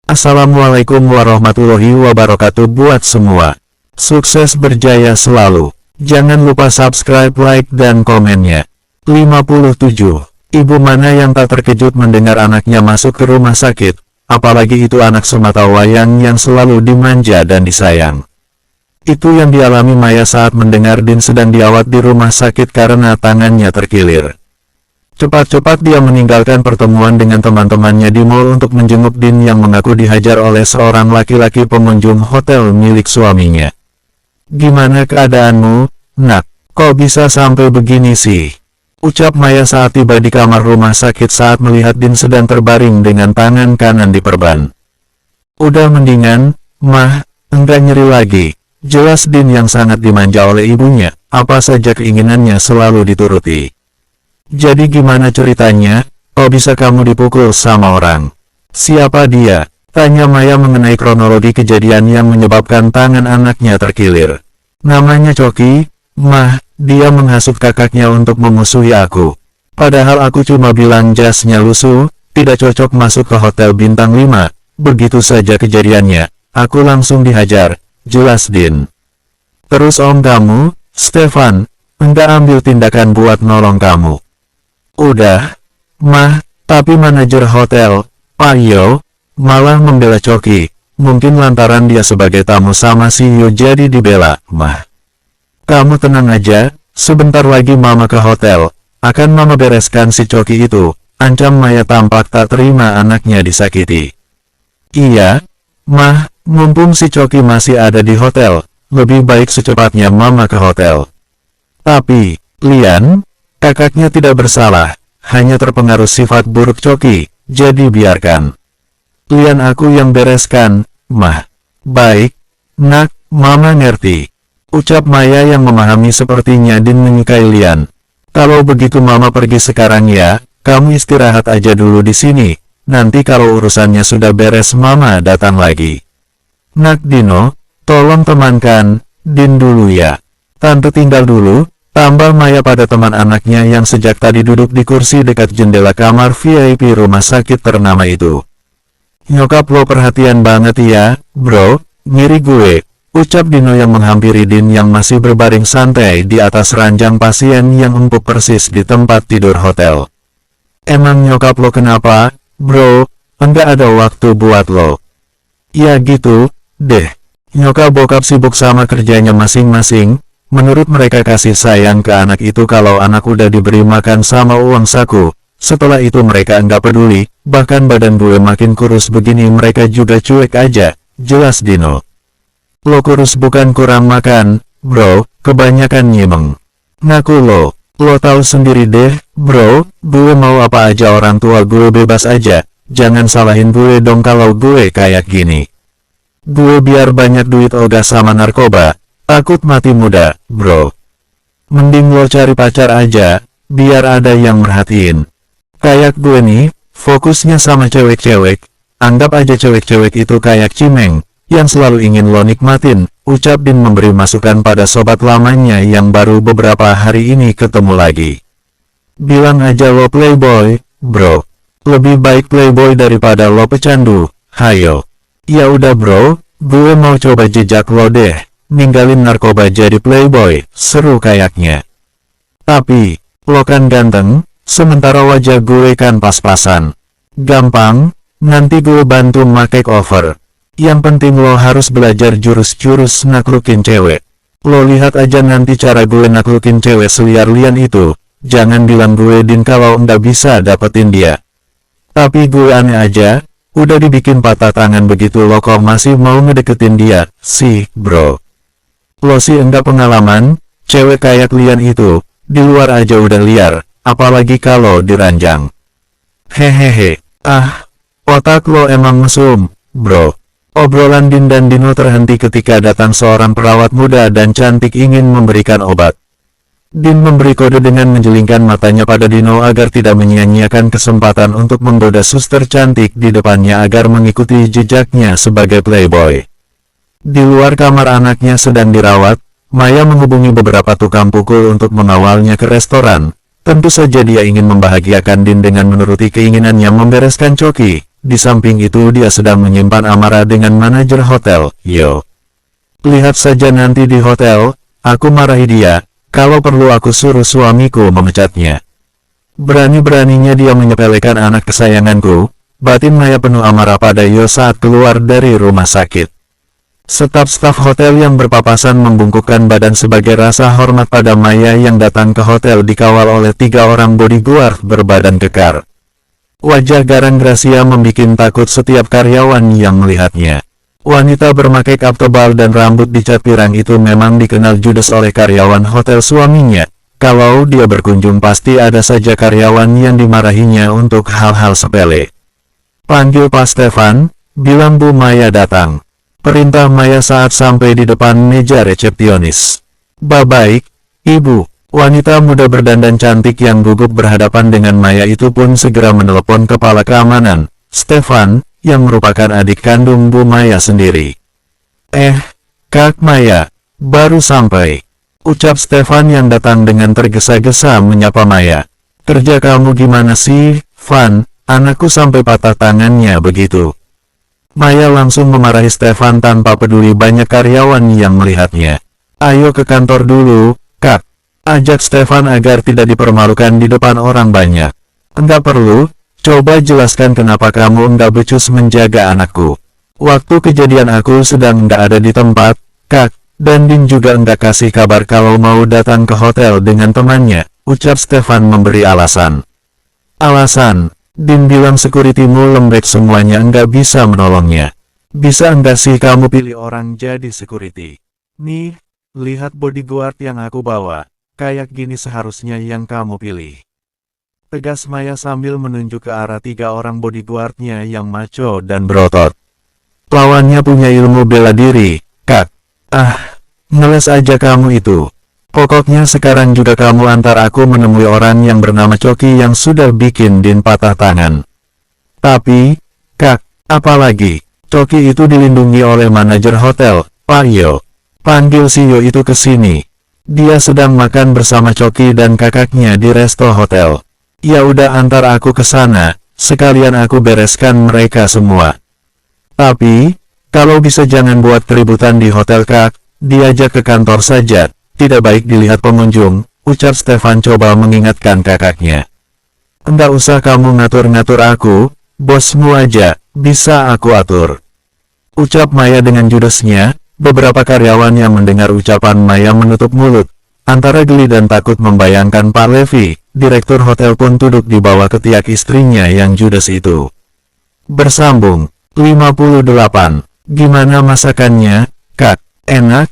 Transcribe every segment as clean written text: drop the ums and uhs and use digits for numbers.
Assalamualaikum warahmatullahi wabarakatuh buat semua. Sukses berjaya selalu. Jangan lupa subscribe, like, dan komennya. 57. Ibu mana yang tak terkejut mendengar anaknya masuk ke rumah sakit, apalagi itu anak sematawayang yang selalu dimanja dan disayang. Itu yang dialami Maya saat mendengar Din sedang dirawat di rumah sakit karena tangannya terkilir. Cepat-cepat dia meninggalkan pertemuan dengan teman-temannya di mall untuk menjenguk Din yang mengaku dihajar oleh seorang laki-laki pengunjung hotel milik suaminya. "Gimana keadaanmu, nak? Kok bisa sampai begini sih?" ucap Maya saat tiba di kamar rumah sakit saat melihat Din sedang terbaring dengan tangan kanan diperban. "Udah mendingan, Mah, enggak nyeri lagi." Jelas Din yang sangat dimanja oleh ibunya, apa saja keinginannya selalu dituruti. "Jadi gimana ceritanya, kok bisa kamu dipukul sama orang? Siapa dia?" tanya Maya mengenai kronologi kejadian yang menyebabkan tangan anaknya terkilir. "Namanya Coki, Mah, dia menghasut kakaknya untuk memusuhi aku. Padahal aku cuma bilang jasnya lusuh, tidak cocok masuk ke hotel bintang 5, begitu saja kejadiannya, aku langsung dihajar," jelas Din. "Terus om kamu, Stefan, enggak ambil tindakan buat nolong kamu?" "Udah, Mah, tapi manajer hotel, Pak Yo, malah membela Coki. Mungkin lantaran dia sebagai tamu sama CEO jadi dibela, Mah. Kamu tenang aja, sebentar lagi Mama ke hotel, akan Mama bereskan si Coki itu," ancam Maya tampak tak terima anaknya disakiti. "Iya, Mah, mumpung si Coki masih ada di hotel, lebih baik secepatnya Mama ke hotel." Tapi, Lian, kakaknya tidak bersalah, hanya terpengaruh sifat buruk Coki, jadi biarkan. "Lian aku yang bereskan, Mah." "Baik, nak, Mama ngerti," ucap Maya yang memahami sepertinya Din menyukai Lian. "Kalau begitu Mama pergi sekarang ya, kamu istirahat aja dulu di sini, nanti kalau urusannya sudah beres Mama datang lagi." "Nak Dino, tolong temankan Din dulu ya. Tante tinggal dulu," tambah Maya pada teman anaknya yang sejak tadi duduk di kursi dekat jendela kamar VIP rumah sakit ternama itu. "Nyokap lo perhatian banget ya, bro, ngiri gue," ucap Dino yang menghampiri Din yang masih berbaring santai di atas ranjang pasien yang empuk persis di tempat tidur hotel. "Emang nyokap lo kenapa, bro? Enggak ada waktu buat lo." "Ya gitu deh, nyokap bokap sibuk sama kerjanya masing-masing. Menurut mereka kasih sayang ke anak itu kalau anak udah diberi makan sama uang saku. Setelah itu mereka enggak peduli, bahkan badan gue makin kurus begini mereka juga cuek aja," jelas Dino. "Lo kurus bukan kurang makan, bro, kebanyakan nyimeng. Ngaku lo tahu sendiri deh, bro, gue mau apa aja orang tua gue bebas aja, jangan salahin gue dong kalau gue kayak gini. Gue biar banyak duit ogah sama narkoba, takut mati muda, bro. Mending lo cari pacar aja, biar ada yang merhatiin. Kayak gue nih, fokusnya sama cewek-cewek, anggap aja cewek-cewek itu kayak cimeng, yang selalu ingin lo nikmatin," ucap Din memberi masukan pada sobat lamanya yang baru beberapa hari ini ketemu lagi. "Bilang aja lo playboy, bro. Lebih baik playboy daripada lo pecandu, hayo." "Ya udah bro, gue mau coba jejak lo deh. Ninggalin narkoba jadi playboy, seru kayaknya. Tapi, lo kan ganteng, sementara wajah gue kan pas-pasan. Gampang, nanti gue bantu make over. Yang penting lo harus belajar jurus-jurus naklukin cewek. Lo lihat aja nanti cara gue naklukin cewek seliar Lian itu. Jangan bilang gue Din kalau nggak bisa dapetin dia. Tapi gue aneh aja, udah dibikin patah tangan begitu lo kok masih mau ngedeketin dia, sih, bro. Lo sih enggak pengalaman, cewek kayak Lian itu, di luar aja udah liar, apalagi kalau diranjang." "Hehehe, otak lo emang mesum, bro." Obrolan Din dan Dino terhenti ketika datang seorang perawat muda dan cantik ingin memberikan obat. Din memberi kode dengan menjelingkan matanya pada Dino agar tidak menyia-nyiakan kesempatan untuk menggoda suster cantik di depannya agar mengikuti jejaknya sebagai playboy. Di luar kamar anaknya sedang dirawat, Maya menghubungi beberapa tukang pukul untuk mengawalnya ke restoran. Tentu saja dia ingin membahagiakan Din dengan menuruti keinginannya membereskan Coki, di samping itu dia sedang menyimpan amarah dengan manajer hotel. Yo, lihat saja nanti di hotel, aku marahi dia, kalau perlu aku suruh suamiku memecatnya. Berani-beraninya dia menyepelekan anak kesayanganku. Batin Maya penuh amarah pada Yo saat keluar dari rumah sakit. Staf hotel yang berpapasan membungkukkan badan sebagai rasa hormat pada Maya yang datang ke hotel dikawal oleh 3 orang bodyguard berbadan kekar. Wajah garang Gracia membuat takut setiap karyawan yang melihatnya. Wanita bermakeup tebal dan rambut dicat pirang itu memang dikenal judes oleh karyawan hotel suaminya. Kalau dia berkunjung pasti ada saja karyawan yang dimarahinya untuk hal-hal sepele. Panggil Pak Stefan, bilang Bu Maya datang. Perintah Maya saat sampai di depan meja resepsionis. Baik, Ibu. Wanita muda berdandan cantik yang gugup berhadapan dengan Maya itu pun segera menelepon kepala keamanan, Stefan, yang merupakan adik kandung Bu Maya sendiri. Kak Maya, baru sampai. Ucap Stefan yang datang dengan tergesa-gesa menyapa Maya. Kerja kamu gimana sih, Van? Anakku sampai patah tangannya begitu. Maya langsung memarahi Stefan tanpa peduli banyak karyawan yang melihatnya. Ayo ke kantor dulu, Kak. Ajak Stefan agar tidak dipermalukan di depan orang banyak. Enggak perlu, coba jelaskan kenapa kamu enggak becus menjaga anakku. Waktu kejadian aku sedang enggak ada di tempat, Kak. Dan Din juga enggak kasih kabar kalau mau datang ke hotel dengan temannya, ucap Stefan memberi alasan. Alasan? Din bilang securitymu lembek semuanya enggak bisa menolongnya. Bisa enggak sih kamu pilih orang jadi security? Nih, lihat bodyguard yang aku bawa, kayak gini seharusnya yang kamu pilih. Tegas Maya sambil menunjuk ke arah 3 orang bodyguardnya yang maco dan berotot. Lawannya punya ilmu bela diri, Kak. Ngeles aja kamu itu. Pokoknya sekarang juga kamu antar aku menemui orang yang bernama Coki yang sudah bikin Din patah tangan. Tapi, Kak, apalagi, Coki itu dilindungi oleh manajer hotel, Pak Yo. Panggil si Yo itu ke sini. Dia sedang makan bersama Coki dan kakaknya di resto hotel. Ya udah antar aku ke sana, sekalian aku bereskan mereka semua. Tapi, kalau bisa jangan buat keributan di hotel Kak. Diajak ke kantor saja, tidak baik dilihat pengunjung, ucap Stefan coba mengingatkan kakaknya. Enggak usah kamu ngatur-ngatur aku, bosmu aja, bisa aku atur. Ucap Maya dengan judesnya, beberapa karyawan yang mendengar ucapan Maya menutup mulut. Antara geli dan takut membayangkan Pak Levi, direktur hotel pun duduk di bawah ketiak istrinya yang judes itu. Bersambung, 58. Gimana masakannya, Kak? Enak?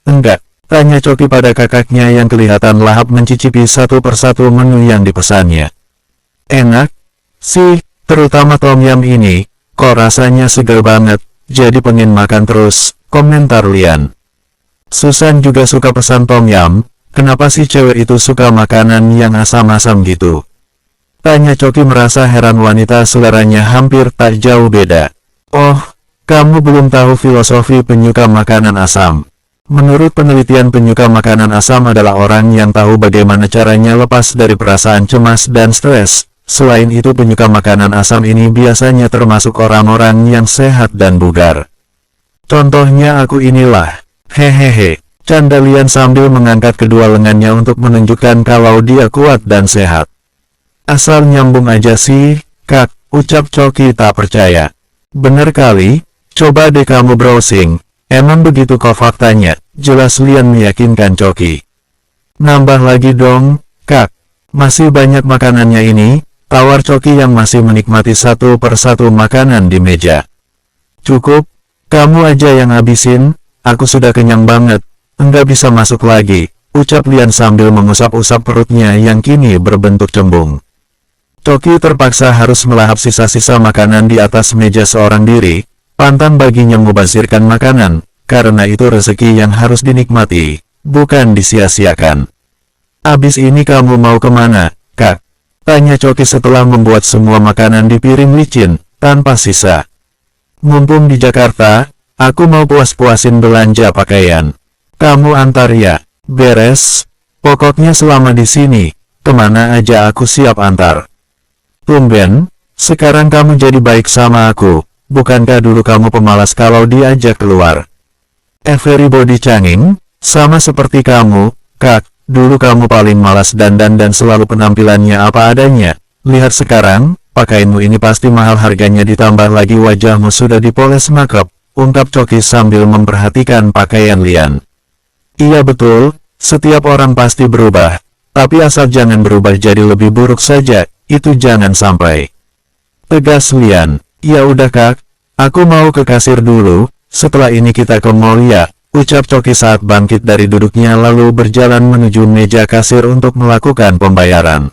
Enggak, tanya Coki pada kakaknya yang kelihatan lahap mencicipi satu persatu menu yang dipesannya. Enak? Sih, terutama tom yum ini, kok rasanya segar banget, jadi pengen makan terus, komentar Lian. Susan juga suka pesan tom yum, kenapa sih cewek itu suka makanan yang asam-asam gitu? Tanya Coki merasa heran wanita seleranya hampir tak jauh beda. Oh, kamu belum tahu filosofi penyuka makanan asam. Menurut penelitian penyuka makanan asam adalah orang yang tahu bagaimana caranya lepas dari perasaan cemas dan stres. Selain itu penyuka makanan asam ini biasanya termasuk orang-orang yang sehat dan bugar. Contohnya aku inilah. Hehehe. Canda Lian sambil mengangkat kedua lengannya untuk menunjukkan kalau dia kuat dan sehat. Asal nyambung aja sih, Kak, ucap Coki tak percaya. Bener kali. Coba deh kamu browsing, emang begitu kok faktanya, jelas Lian meyakinkan Coki. Nambah lagi dong, Kak, masih banyak makanannya ini, tawar Coki yang masih menikmati satu persatu makanan di meja. Cukup, kamu aja yang habisin, aku sudah kenyang banget, enggak bisa masuk lagi, ucap Lian sambil mengusap-usap perutnya yang kini berbentuk cembung. Coki terpaksa harus melahap sisa-sisa makanan di atas meja seorang diri. Pantan baginya mubazirkan makanan, karena itu rezeki yang harus dinikmati, bukan disia-siakan. Abis ini kamu mau kemana, Kak? Tanya Coki setelah membuat semua makanan di piring licin, tanpa sisa. Mumpung di Jakarta, aku mau puas-puasin belanja pakaian. Kamu antar ya, beres? Pokoknya selama di sini, kemana aja aku siap antar. Tumben, sekarang kamu jadi baik sama aku. Bukankah dulu kamu pemalas kalau diajak keluar? Everybody canging, sama seperti kamu, Kak. Dulu kamu paling malas dandan dan selalu penampilannya apa adanya. Lihat sekarang, pakaianmu ini pasti mahal harganya ditambah lagi wajahmu sudah dipoles makeup, ungkap Choki sambil memperhatikan pakaian Lian. Iya betul, setiap orang pasti berubah. Tapi asal jangan berubah jadi lebih buruk saja, itu jangan sampai. Tegas Lian. Ya udah Kak, aku mau ke kasir dulu, setelah ini kita ke mall ya. Ucap Choki saat bangkit dari duduknya lalu berjalan menuju meja kasir untuk melakukan pembayaran.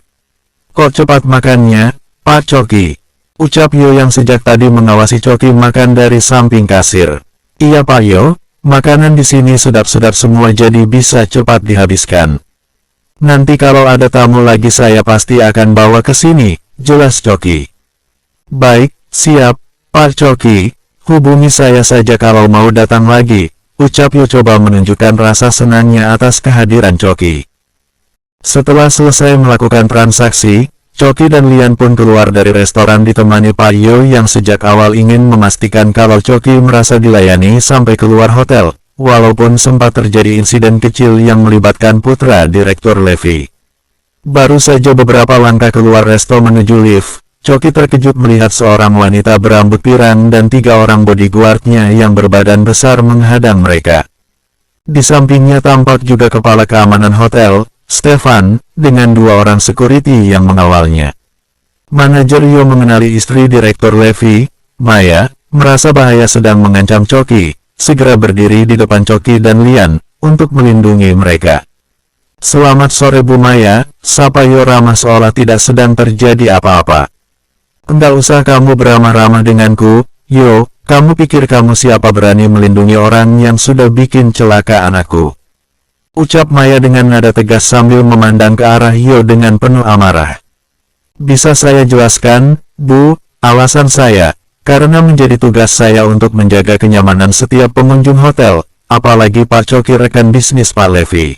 Kok cepat makannya, Pak Choki? Ucap Yo yang sejak tadi mengawasi Choki makan dari samping kasir. Iya Pak Yo, makanan di sini sedap-sedap semua jadi bisa cepat dihabiskan. Nanti kalau ada tamu lagi saya pasti akan bawa ke sini, jelas Choki. Baik, siap, Pak Choki, hubungi saya saja kalau mau datang lagi. Ucap Yo coba menunjukkan rasa senangnya atas kehadiran Choki. Setelah selesai melakukan transaksi, Choki dan Lian pun keluar dari restoran ditemani Pak Yo yang sejak awal ingin memastikan kalau Choki merasa dilayani sampai keluar hotel, walaupun sempat terjadi insiden kecil yang melibatkan putra Direktur Levi. Baru saja beberapa langkah keluar resto menuju lift, Choki terkejut melihat seorang wanita berambut pirang dan 3 orang bodyguardnya yang berbadan besar menghadang mereka. Di sampingnya tampak juga kepala keamanan hotel, Stefan, dengan 2 orang security yang mengawalnya. Manajer Yo mengenali istri Direktur Levi, Maya, merasa bahaya sedang mengancam Choki, segera berdiri di depan Choki dan Lian, untuk melindungi mereka. Selamat sore Bu Maya, sapa Yo ramah seolah tidak sedang terjadi apa-apa. Enggak usah kamu beramah-ramah denganku, Yo, kamu pikir kamu siapa berani melindungi orang yang sudah bikin celaka anakku? Ucap Maya dengan nada tegas sambil memandang ke arah Yo dengan penuh amarah. Bisa saya jelaskan, Bu, alasan saya, karena menjadi tugas saya untuk menjaga kenyamanan setiap pengunjung hotel, apalagi Pak Choki rekan bisnis Pak Levi.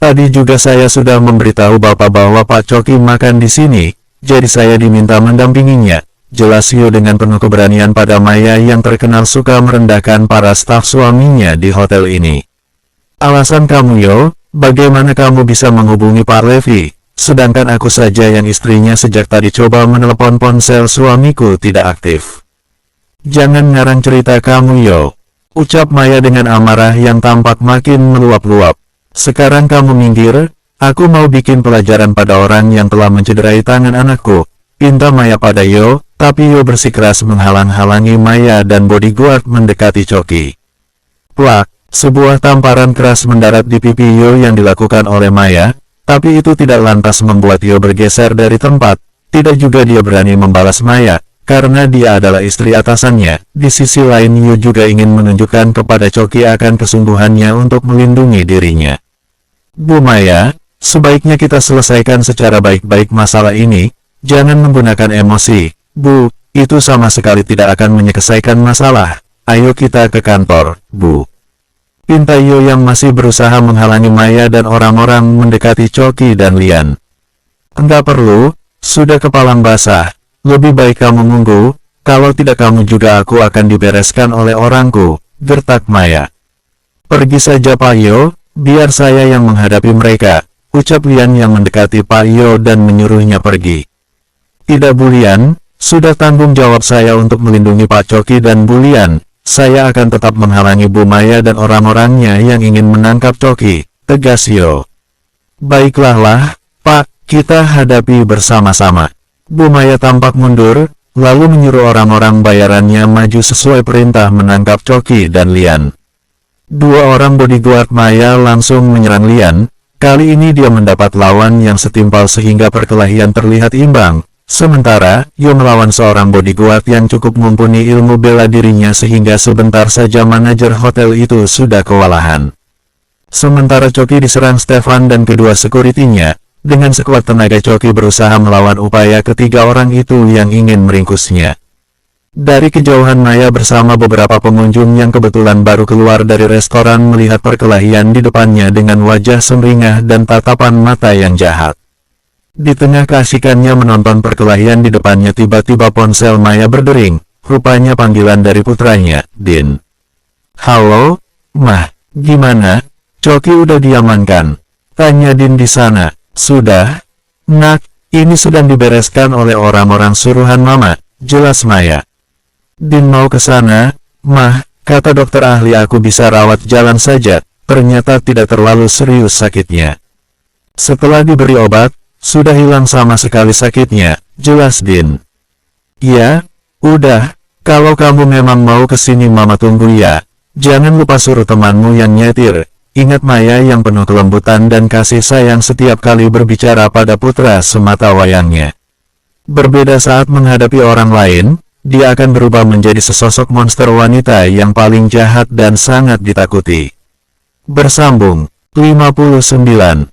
Tadi juga saya sudah memberitahu Bapak bahwa Pak Choki makan di sini. Jadi saya diminta mendampinginya, jelas Yo dengan penuh keberanian pada Maya yang terkenal suka merendahkan para staf suaminya di hotel ini. Alasan kamu Yo, bagaimana kamu bisa menghubungi Pak Levi, sedangkan aku saja yang istrinya sejak tadi coba menelepon ponsel suamiku tidak aktif. Jangan ngarang cerita kamu Yo, ucap Maya dengan amarah yang tampak makin meluap-luap. Sekarang kamu minggir. Aku mau bikin pelajaran pada orang yang telah mencederai tangan anakku, pinta Maya pada Yo, tapi Yo bersikeras menghalang-halangi Maya dan bodyguard mendekati Choki. Plak, sebuah tamparan keras mendarat di pipi Yo yang dilakukan oleh Maya, tapi itu tidak lantas membuat Yo bergeser dari tempat, tidak juga dia berani membalas Maya, karena dia adalah istri atasannya. Di sisi lain Yo juga ingin menunjukkan kepada Choki akan kesungguhannya untuk melindungi dirinya. Bu Maya, sebaiknya kita selesaikan secara baik-baik masalah ini, jangan menggunakan emosi, Bu, itu sama sekali tidak akan menyelesaikan masalah, ayo kita ke kantor, Bu. Pinta Yo yang masih berusaha menghalangi Maya dan orang-orang mendekati Choki dan Lian. Enggak perlu, sudah kepalang basah, lebih baik kamu menunggu, kalau tidak kamu juga aku akan dibereskan oleh orangku, gertak Maya. Pergi saja Pak Yo, biar saya yang menghadapi mereka. Ucap Lian yang mendekati Pak Yo dan menyuruhnya pergi. Tidak Bu Lian, sudah tanggung jawab saya untuk melindungi Pak Choki dan Bu Lian, saya akan tetap menghalangi Bu Maya dan orang-orangnya yang ingin menangkap Choki, tegas Yo. Baiklah lah, Pak, kita hadapi bersama-sama. Bu Maya tampak mundur, lalu menyuruh orang-orang bayarannya maju sesuai perintah menangkap Choki dan Lian. 2 orang bodyguard Maya langsung menyerang Lian. Kali ini dia mendapat lawan yang setimpal sehingga perkelahian terlihat imbang. Sementara, Yo melawan seorang bodyguard yang cukup mumpuni ilmu bela dirinya sehingga sebentar saja manajer hotel itu sudah kewalahan. Sementara Choki diserang Stefan dan kedua sekuritinya, dengan sekuat tenaga Choki berusaha melawan upaya ketiga orang itu yang ingin meringkusnya. Dari kejauhan Maya bersama beberapa pengunjung yang kebetulan baru keluar dari restoran melihat perkelahian di depannya dengan wajah sumringah dan tatapan mata yang jahat. Di tengah keasikannya menonton perkelahian di depannya tiba-tiba ponsel Maya berdering, rupanya panggilan dari putranya, Din. Halo, Mah, gimana? Coki udah diamankan? Tanya Din di sana. Sudah? Nak, ini sedang dibereskan oleh orang-orang suruhan Mama, jelas Maya. Din mau ke sana, Mah, kata dokter ahli aku bisa rawat jalan saja, ternyata tidak terlalu serius sakitnya. Setelah diberi obat, sudah hilang sama sekali sakitnya, jelas Din. Ya, udah, kalau kamu memang mau kesini Mama tunggu ya. Jangan lupa suruh temanmu yang nyetir. Ingat Maya yang penuh kelembutan dan kasih sayang setiap kali berbicara pada putra semata wayangnya. Berbeda saat menghadapi orang lain, dia akan berubah menjadi sesosok monster wanita yang paling jahat dan sangat ditakuti. Bersambung, 59.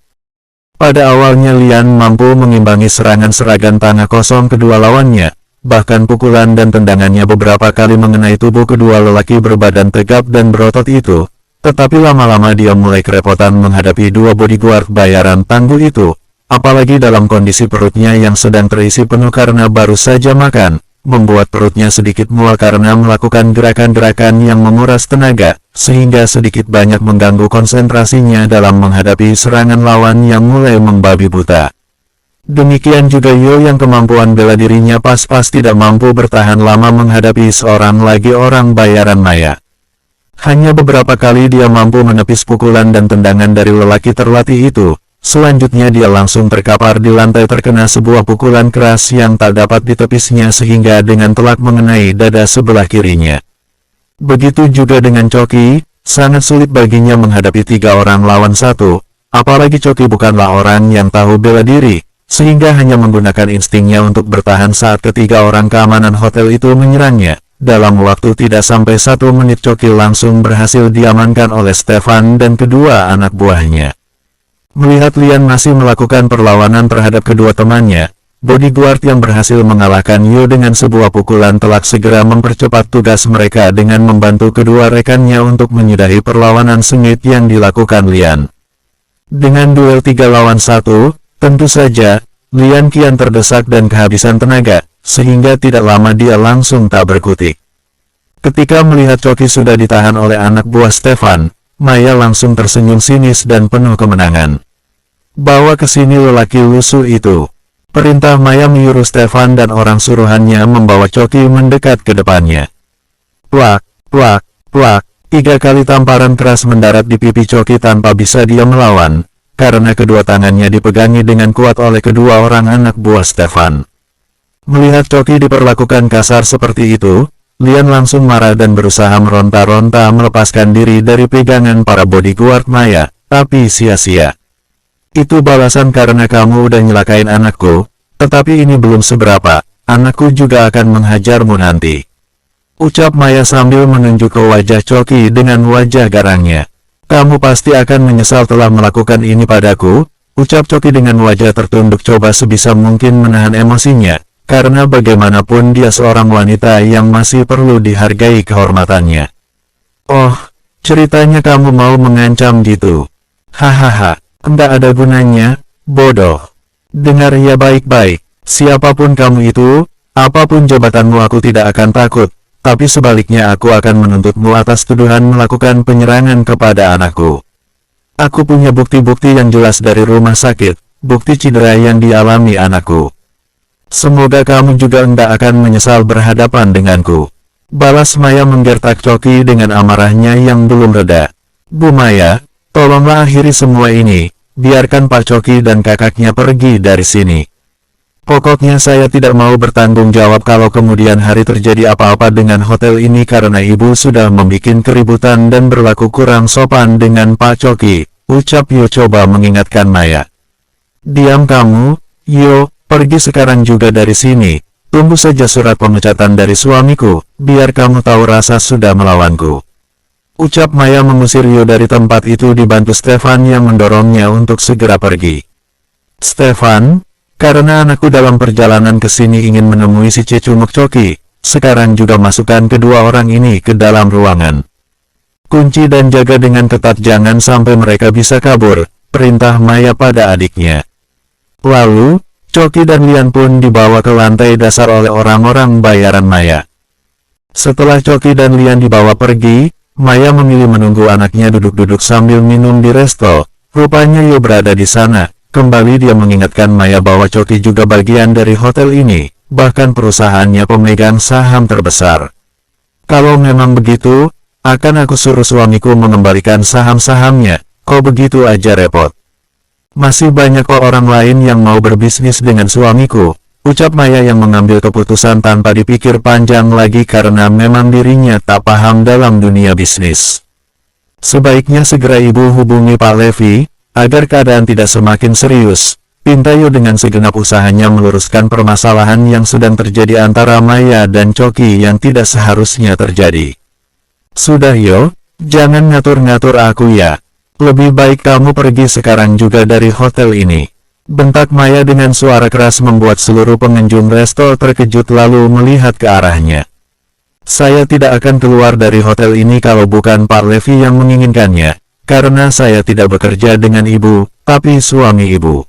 Pada awalnya Lian mampu mengimbangi serangan-serangan tangan kosong kedua lawannya, bahkan pukulan dan tendangannya beberapa kali mengenai tubuh kedua lelaki berbadan tegap dan berotot itu, tetapi lama-lama dia mulai kerepotan menghadapi dua bodyguard bayaran tangguh itu, apalagi dalam kondisi perutnya yang sedang terisi penuh karena baru saja makan, membuat perutnya sedikit mual karena melakukan gerakan-gerakan yang menguras tenaga, sehingga sedikit banyak mengganggu konsentrasinya dalam menghadapi serangan lawan yang mulai membabi buta. Demikian juga Yo yang kemampuan bela dirinya pas-pas tidak mampu bertahan lama menghadapi seorang lagi orang bayaran Maya. Hanya beberapa kali dia mampu menepis pukulan dan tendangan dari lelaki terlatih itu. Selanjutnya dia langsung terkapar di lantai terkena sebuah pukulan keras yang tak dapat ditepisnya sehingga dengan telak mengenai dada sebelah kirinya. Begitu juga dengan Coki, sangat sulit baginya menghadapi 3 orang lawan 1, apalagi Coki bukanlah orang yang tahu bela diri, sehingga hanya menggunakan instingnya untuk bertahan saat ketiga orang keamanan hotel itu menyerangnya. Dalam waktu tidak sampai 1 menit Coki langsung berhasil diamankan oleh Stefan dan kedua anak buahnya. Melihat Lian masih melakukan perlawanan terhadap kedua temannya, bodyguard yang berhasil mengalahkan Yo dengan sebuah pukulan telak segera mempercepat tugas mereka dengan membantu kedua rekannya untuk menyudahi perlawanan sengit yang dilakukan Lian. Dengan duel 3 lawan 1, tentu saja, Lian kian terdesak dan kehabisan tenaga, sehingga tidak lama dia langsung tak berkutik. Ketika melihat Coki sudah ditahan oleh anak buah Stefan, Maya langsung tersenyum sinis dan penuh kemenangan. Bawa ke sini lelaki lusuh itu. Perintah Maya menyuruh Stefan dan orang suruhannya membawa Coki mendekat ke depannya. Plak, plak, plak, 3 kali tamparan keras mendarat di pipi Coki tanpa bisa dia melawan, karena kedua tangannya dipegangi dengan kuat oleh kedua orang anak buah Stefan. Melihat Coki diperlakukan kasar seperti itu, Lian langsung marah dan berusaha meronta-ronta melepaskan diri dari pegangan para bodyguard Maya, tapi sia-sia. Itu balasan karena kamu udah nyelakain anakku, tetapi ini belum seberapa, anakku juga akan menghajarmu nanti. Ucap Maya sambil menunjuk ke wajah Coki dengan wajah garangnya. Kamu pasti akan menyesal telah melakukan ini padaku, ucap Coki dengan wajah tertunduk coba sebisa mungkin menahan emosinya, karena bagaimanapun dia seorang wanita yang masih perlu dihargai kehormatannya. Oh, ceritanya kamu mau mengancam gitu. Hahaha. Tidak ada gunanya, bodoh. Dengar ya baik-baik, siapapun kamu itu, apapun jabatanmu aku tidak akan takut, tapi sebaliknya aku akan menuntutmu atas tuduhan melakukan penyerangan kepada anakku. Aku punya bukti-bukti yang jelas dari rumah sakit, bukti cedera yang dialami anakku. Semoga kamu juga tidak akan menyesal berhadapan denganku. Balas Maya menggertak Coki dengan amarahnya yang belum reda. Bu Maya, tolonglah akhiri semua ini. Biarkan Pak Coki dan kakaknya pergi dari sini. Pokoknya saya tidak mau bertanggung jawab kalau kemudian hari terjadi apa-apa dengan hotel ini karena ibu sudah membuat keributan dan berlaku kurang sopan dengan Pak Coki, ucap Yo coba mengingatkan Maya. Diam kamu, Yo, pergi sekarang juga dari sini. Tunggu saja surat pemecatan dari suamiku, biar kamu tahu rasa sudah melawanku. Ucap Maya mengusir Yo dari tempat itu dibantu Stefan yang mendorongnya untuk segera pergi. Stefan, karena anakku dalam perjalanan ke sini ingin menemui si Cecunguk Coki, sekarang juga masukkan kedua orang ini ke dalam ruangan. Kunci dan jaga dengan ketat jangan sampai mereka bisa kabur, perintah Maya pada adiknya. Lalu, Choki dan Lian pun dibawa ke lantai dasar oleh orang-orang bayaran Maya. Setelah Choki dan Lian dibawa pergi, Maya memilih menunggu anaknya duduk-duduk sambil minum di resto. Rupanya Yo berada di sana. Kembali dia mengingatkan Maya bahwa Choki juga bagian dari hotel ini, bahkan perusahaannya pemegang saham terbesar. Kalau memang begitu, akan aku suruh suamiku mengembalikan saham-sahamnya, kok begitu aja repot. Masih banyak kok orang lain yang mau berbisnis dengan suamiku, ucap Maya yang mengambil keputusan tanpa dipikir panjang lagi karena memang dirinya tak paham dalam dunia bisnis. Sebaiknya segera ibu hubungi Pak Levi, agar keadaan tidak semakin serius. Pinta Yo dengan segenap usahanya meluruskan permasalahan yang sedang terjadi antara Maya dan Choki yang tidak seharusnya terjadi. Sudah Yo, jangan ngatur-ngatur aku ya. Lebih baik kamu pergi sekarang juga dari hotel ini. Bentak Maya dengan suara keras membuat seluruh pengunjung resto terkejut lalu melihat ke arahnya. Saya tidak akan keluar dari hotel ini kalau bukan Pak Levi yang menginginkannya, karena saya tidak bekerja dengan ibu, tapi suami ibu.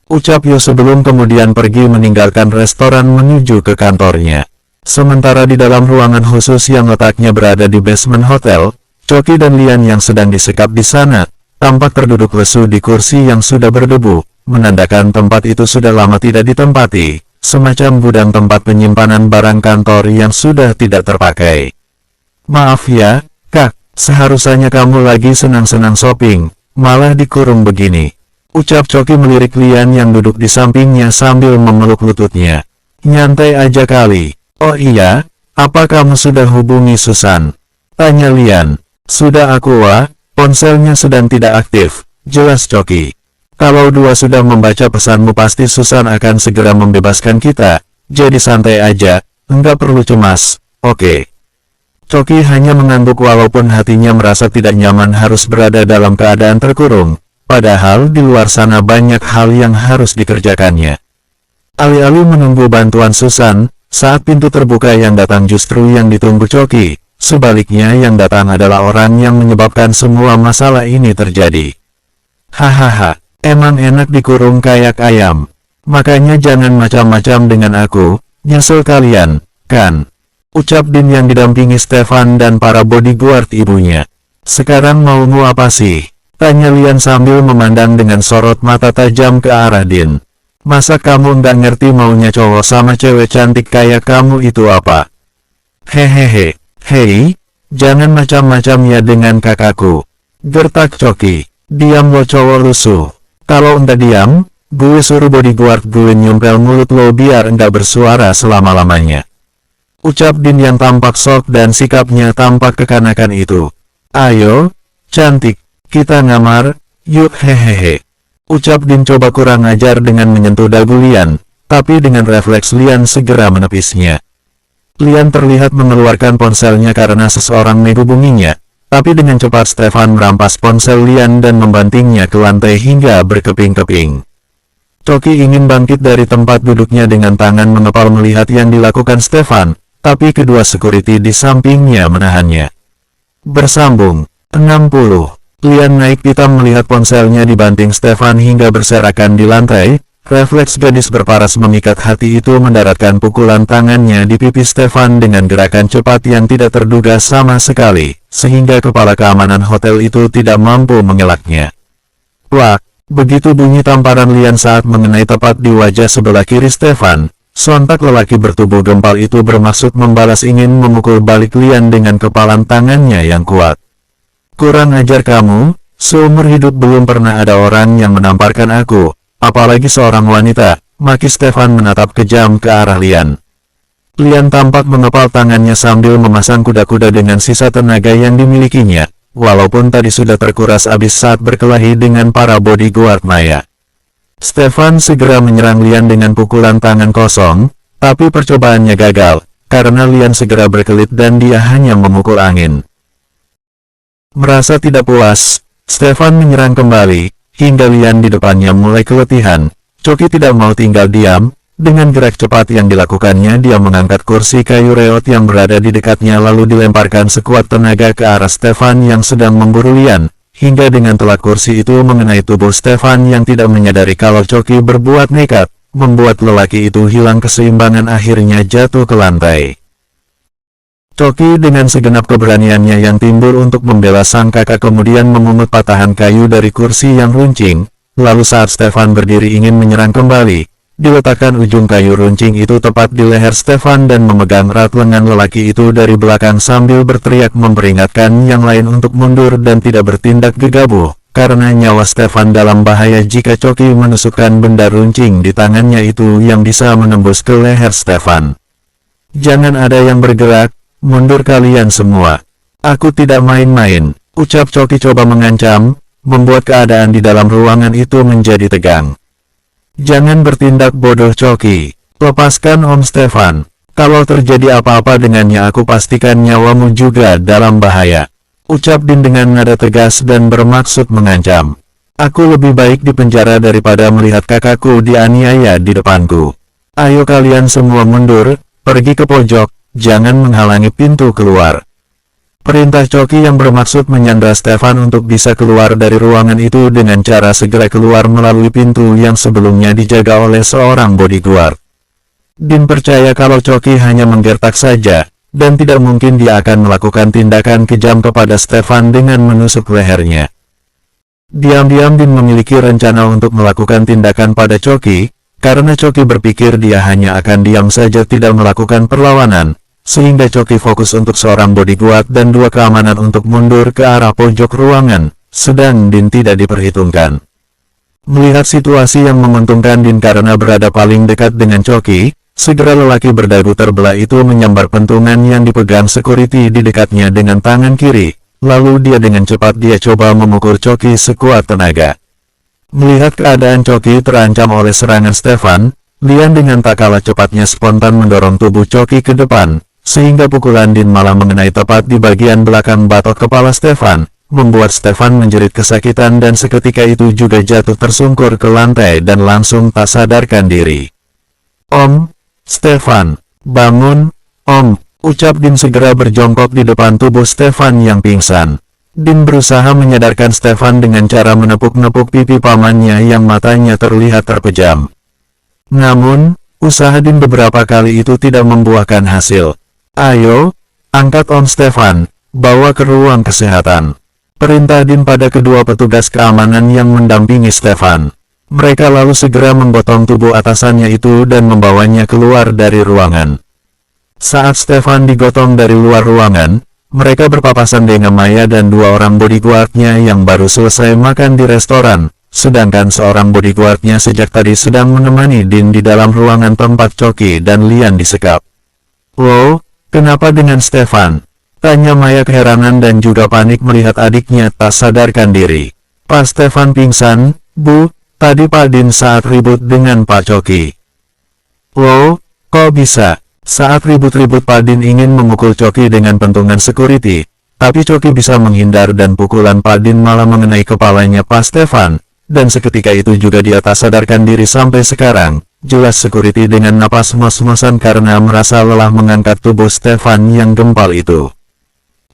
Ucap Yo sebelum kemudian pergi meninggalkan restoran menuju ke kantornya. Sementara di dalam ruangan khusus yang letaknya berada di basement hotel, Choki dan Lian yang sedang disekap di sana, tampak terduduk lesu di kursi yang sudah berdebu, menandakan tempat itu sudah lama tidak ditempati, semacam gudang tempat penyimpanan barang kantor yang sudah tidak terpakai. Maaf ya, Kak, seharusnya kamu lagi senang-senang shopping, malah dikurung begini. Ucap Choki melirik Lian yang duduk di sampingnya sambil memeluk lututnya. Nyantai aja kali. Oh iya, apa kamu sudah hubungi Susan? Tanya Lian. Sudah aku ponselnya sedang tidak aktif, jelas Choki. Kalau dua sudah membaca pesanmu pasti Susan akan segera membebaskan kita, jadi santai aja, enggak perlu cemas, oke. Choki hanya mengangguk walaupun hatinya merasa tidak nyaman harus berada dalam keadaan terkurung, padahal di luar sana banyak hal yang harus dikerjakannya. Alih-alih menunggu bantuan Susan, saat pintu terbuka yang datang justru yang ditunggu Choki. Sebaliknya yang datang adalah orang yang menyebabkan semua masalah ini terjadi. Hahaha, emang enak dikurung kayak ayam. Makanya jangan macam-macam dengan aku, nyesel kalian, kan? Ucap Din yang didampingi Stefan dan para bodyguard ibunya. Sekarang maumu apa sih? Tanya Lian sambil memandang dengan sorot mata tajam ke arah Din. Masa kamu nggak ngerti maunya cowok sama cewek cantik kayak kamu itu apa? Hehehe. Hei, jangan macam-macam ya dengan kakakku. Gertak Choki. Diam lo cowok lusuh. Kalau enggak diam, gue suruh bodyguard gue nyumpel mulut lo biar enggak bersuara selama-lamanya. Ucap Din yang tampak shock dan sikapnya tampak kekanakan itu. Ayo, cantik, kita ngamar, yuk hehehe. Ucap Din coba kurang ajar dengan menyentuh dagu Lian, tapi dengan refleks Lian segera menepisnya. Lian terlihat mengeluarkan ponselnya karena seseorang menghubunginya, tapi dengan cepat Stefan merampas ponsel Lian dan membantingnya ke lantai hingga berkeping-keping. Choki ingin bangkit dari tempat duduknya dengan tangan mengepal melihat yang dilakukan Stefan, tapi kedua security di sampingnya menahannya. Bersambung, 60. Lian naik pitam melihat ponselnya dibanting Stefan hingga berserakan di lantai. Refleks gadis berparas memikat hati itu mendaratkan pukulan tangannya di pipi Stefan dengan gerakan cepat yang tidak terduga sama sekali, sehingga kepala keamanan hotel itu tidak mampu mengelaknya. Plak, begitu bunyi tamparan Lian saat mengenai tepat di wajah sebelah kiri Stefan, sontak lelaki bertubuh gempal itu bermaksud membalas ingin memukul balik Lian dengan kepalan tangannya yang kuat. Kurang ajar kamu, seumur hidup belum pernah ada orang yang menamparkan aku. Apalagi seorang wanita, maki Stefan menatap kejam ke arah Lian. Lian tampak mengepal tangannya sambil memasang kuda-kuda dengan sisa tenaga yang dimilikinya, walaupun tadi sudah terkuras habis saat berkelahi dengan para bodyguard Maya. Stefan segera menyerang Lian dengan pukulan tangan kosong, tapi percobaannya gagal, karena Lian segera berkelit dan dia hanya memukul angin. Merasa tidak puas, Stefan menyerang kembali. Hingga Lian di depannya mulai keletihan, Choki tidak mau tinggal diam. Dengan gerak cepat yang dilakukannya dia mengangkat kursi kayu reot yang berada di dekatnya lalu dilemparkan sekuat tenaga ke arah Stefan yang sedang memburu Lian, hingga dengan telak kursi itu mengenai tubuh Stefan yang tidak menyadari kalau Choki berbuat nekat, membuat lelaki itu hilang keseimbangan akhirnya jatuh ke lantai. Choki dengan segenap keberaniannya yang timbul untuk membela sang kakak kemudian memungut patahan kayu dari kursi yang runcing, lalu saat Stefan berdiri ingin menyerang kembali, diletakkan ujung kayu runcing itu tepat di leher Stefan dan memegang erat lengan lelaki itu dari belakang sambil berteriak memperingatkan yang lain untuk mundur dan tidak bertindak gegabah, karena nyawa Stefan dalam bahaya jika Choki menusukkan benda runcing di tangannya itu yang bisa menembus ke leher Stefan. "Jangan ada yang bergerak, mundur kalian semua. Aku tidak main-main," ucap Choki coba mengancam, membuat keadaan di dalam ruangan itu menjadi tegang. "Jangan bertindak bodoh Choki. Lepaskan Om Stefan. Kalau terjadi apa-apa dengannya aku pastikan nyawamu juga dalam bahaya," ucap Din dengan nada tegas dan bermaksud mengancam. "Aku lebih baik di penjara daripada melihat kakakku dianiaya di depanku. Ayo kalian semua mundur, pergi ke pojok, jangan menghalangi pintu keluar." Perintah Choki yang bermaksud menyandra Stefan untuk bisa keluar dari ruangan itu dengan cara segera keluar melalui pintu yang sebelumnya dijaga oleh seorang bodyguard. Din percaya kalau Choki hanya menggertak saja, dan tidak mungkin dia akan melakukan tindakan kejam kepada Stefan dengan menusuk lehernya. Diam-diam Din memiliki rencana untuk melakukan tindakan pada Choki, karena Choki berpikir dia hanya akan diam saja tidak melakukan perlawanan, sehingga Choki fokus untuk seorang bodyguard dan 2 keamanan untuk mundur ke arah pojok ruangan, sedang Din tidak diperhitungkan. Melihat situasi yang menguntungkan Din karena berada paling dekat dengan Choki, segera lelaki berdagu terbelah itu menyambar pentungan yang dipegang security di dekatnya dengan tangan kiri, lalu dia dengan cepat dia coba memukul Choki sekuat tenaga. Melihat keadaan Choki terancam oleh serangan Stefan, Lian dengan tak kalah cepatnya spontan mendorong tubuh Choki ke depan, sehingga pukulan Din malah mengenai tepat di bagian belakang batok kepala Stefan, membuat Stefan menjerit kesakitan dan seketika itu juga jatuh tersungkur ke lantai dan langsung tak sadarkan diri. "Om, Stefan, bangun, Om," ucap Din segera berjongkok di depan tubuh Stefan yang pingsan. Din berusaha menyadarkan Stefan dengan cara menepuk-nepuk pipi pamannya yang matanya terlihat terpejam. Namun, usaha Din beberapa kali itu tidak membuahkan hasil. "Ayo, angkat Om Stefan, bawa ke ruang kesehatan," perintah Din pada kedua petugas keamanan yang mendampingi Stefan. Mereka lalu segera menggotong tubuh atasannya itu dan membawanya keluar dari ruangan. Saat Stefan digotong dari luar ruangan, mereka berpapasan dengan Maya dan 2 orang bodyguardnya yang baru selesai makan di restoran, sedangkan seorang bodyguardnya sejak tadi sedang menemani Din di dalam ruangan tempat Choki dan Lian disekap. "Loh, kenapa dengan Stefan?" tanya Maya keheranan dan juga panik melihat adiknya tak sadarkan diri. "Pas Stefan pingsan, Bu, tadi Pak Din saat ribut dengan Pak Choki." "Loh, kok bisa?" Saat ribut-ribut Pak Din ingin memukul Choki dengan pentungan security, tapi Choki bisa menghindar dan pukulan Pak Din malah mengenai kepalanya Pak Stefan, dan seketika itu juga dia tak sadarkan diri sampai sekarang. Jelas security dengan napas mos-mosan karena merasa lelah mengangkat tubuh Stefan yang gempal itu.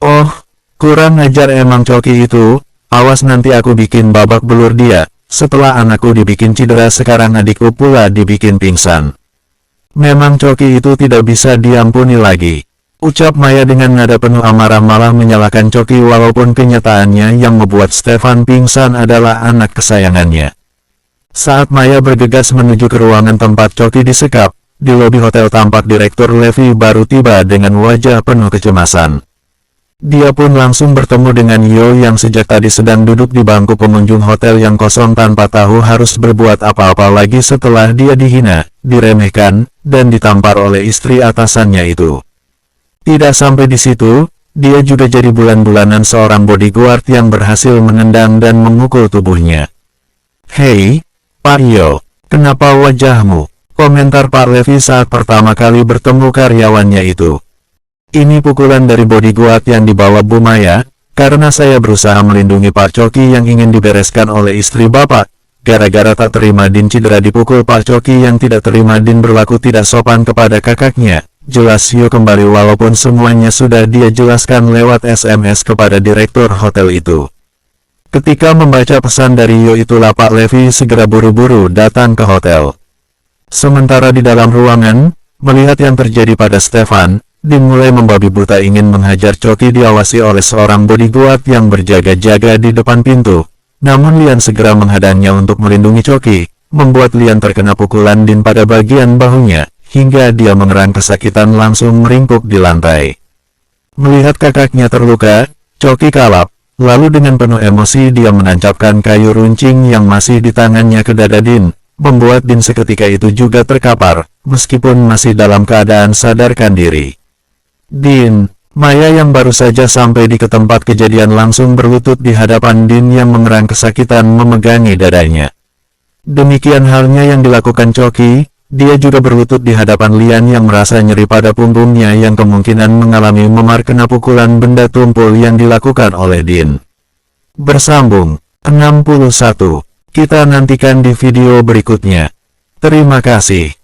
"Oh, kurang ajar emang Choki itu, awas nanti aku bikin babak belur dia, setelah anakku dibikin cedera sekarang adikku pula dibikin pingsan. Memang Choki itu tidak bisa diampuni lagi," ucap Maya dengan nada penuh amarah malah menyalahkan Choki walaupun kenyataannya yang membuat Stefan pingsan adalah anak kesayangannya. Saat Maya bergegas menuju ke ruangan tempat Choki disekap, di lobi hotel tampak Direktur Levi baru tiba dengan wajah penuh kecemasan. Dia pun langsung bertemu dengan Yo yang sejak tadi sedang duduk di bangku pengunjung hotel yang kosong tanpa tahu harus berbuat apa-apa lagi setelah dia dihina, diremehkan, dan ditampar oleh istri atasannya itu. Tidak sampai di situ, dia juga jadi bulan-bulanan seorang bodyguard yang berhasil menendang dan memukul tubuhnya. "Hei, Pak Yo, kenapa wajahmu?" komentar Pak Levi saat pertama kali bertemu karyawannya itu. "Ini pukulan dari bodyguard yang dibawa Bu Maya, karena saya berusaha melindungi Pak Choki yang ingin dibereskan oleh istri Bapak. Gara-gara tak terima Din cedera dipukul Pak Choki yang tidak terima Din berlaku tidak sopan kepada kakaknya." Jelas Yo kembali walaupun semuanya sudah dia jelaskan lewat SMS kepada direktur hotel itu. Ketika membaca pesan dari Yo itulah Pak Levi segera buru-buru datang ke hotel. Sementara di dalam ruangan, melihat yang terjadi pada Stefan, Din mulai membabi buta ingin menghajar Choki diawasi oleh seorang bodyguard yang berjaga-jaga di depan pintu. Namun Lian segera menghadangnya untuk melindungi Choki, membuat Lian terkena pukulan Din pada bagian bahunya, hingga dia mengerang kesakitan langsung meringkuk di lantai. Melihat kakaknya terluka, Choki kalap, lalu dengan penuh emosi dia menancapkan kayu runcing yang masih di tangannya ke dada Din, membuat Din seketika itu juga terkapar, meskipun masih dalam keadaan sadarkan diri. Din, Maya yang baru saja sampai di tempat kejadian langsung berlutut di hadapan Din yang mengerang kesakitan memegangi dadanya. Demikian halnya yang dilakukan Choki, dia juga berlutut di hadapan Lian yang merasa nyeri pada punggungnya yang kemungkinan mengalami memar kena pukulan benda tumpul yang dilakukan oleh Din. Bersambung, 61. Kita nantikan di video berikutnya. Terima kasih.